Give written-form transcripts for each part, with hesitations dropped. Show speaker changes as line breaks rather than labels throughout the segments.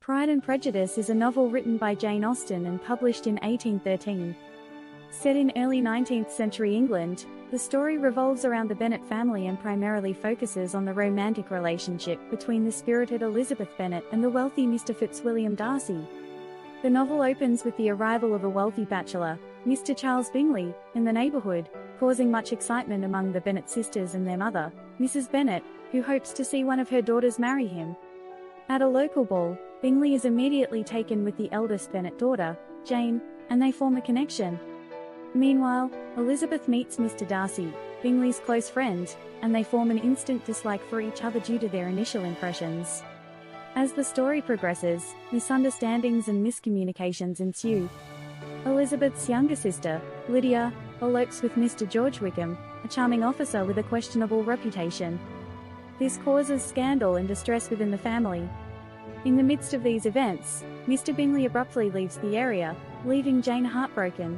Pride and Prejudice is a novel written by Jane Austen and published in 1813. Set in early 19th century England, the story revolves around the Bennet family and primarily focuses on the romantic relationship between the spirited Elizabeth Bennet and the wealthy Mr. Fitzwilliam Darcy. The novel opens with the arrival of a wealthy bachelor, Mr. Charles Bingley, in the neighbourhood, causing much excitement among the Bennet sisters and their mother, Mrs. Bennet, who hopes to see one of her daughters marry him. At a local ball, Bingley is immediately taken with the eldest Bennet daughter, Jane, and they form a connection. Meanwhile, Elizabeth meets Mr. Darcy, Bingley's close friend, and they form an instant dislike for each other due to their initial impressions. As the story progresses, misunderstandings and miscommunications ensue. Elizabeth's younger sister, Lydia, elopes with Mr. George Wickham, a charming officer with a questionable reputation. This causes scandal and distress within the family. In the midst of these events, Mr. Bingley abruptly leaves the area, leaving Jane heartbroken.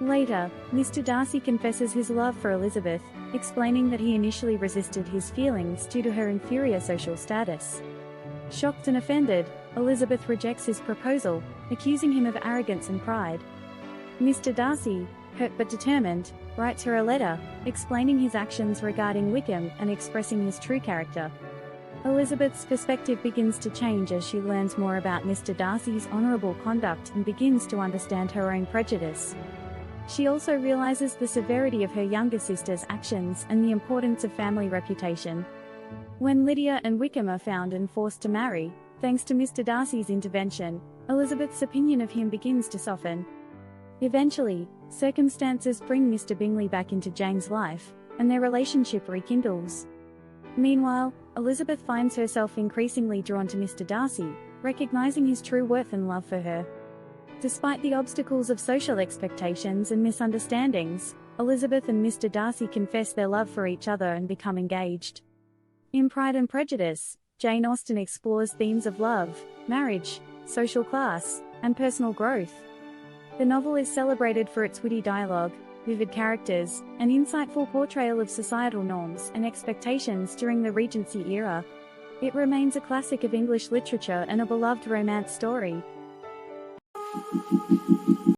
Later, Mr. Darcy confesses his love for Elizabeth, explaining that he initially resisted his feelings due to her inferior social status. Shocked and offended, Elizabeth rejects his proposal, accusing him of arrogance and pride. Mr. Darcy, hurt but determined, writes her a letter, explaining his actions regarding Wickham and expressing his true character. Elizabeth's perspective begins to change as she learns more about Mr. Darcy's honourable conduct and begins to understand her own prejudice. She also realises the severity of her younger sister's actions and the importance of family reputation. When Lydia and Wickham are found and forced to marry, thanks to Mr. Darcy's intervention, Elizabeth's opinion of him begins to soften. Eventually, circumstances bring Mr. Bingley back into Jane's life, and their relationship rekindles. Meanwhile, Elizabeth finds herself increasingly drawn to Mr. Darcy, recognizing his true worth and love for her. Despite the obstacles of social expectations and misunderstandings, Elizabeth and Mr. Darcy confess their love for each other and become engaged. In Pride and Prejudice, Jane Austen explores themes of love, marriage, social class, and personal growth. The novel is celebrated for its witty dialogue, vivid characters, and insightful portrayal of societal norms and expectations during the Regency era. It remains a classic of English literature and a beloved romance story.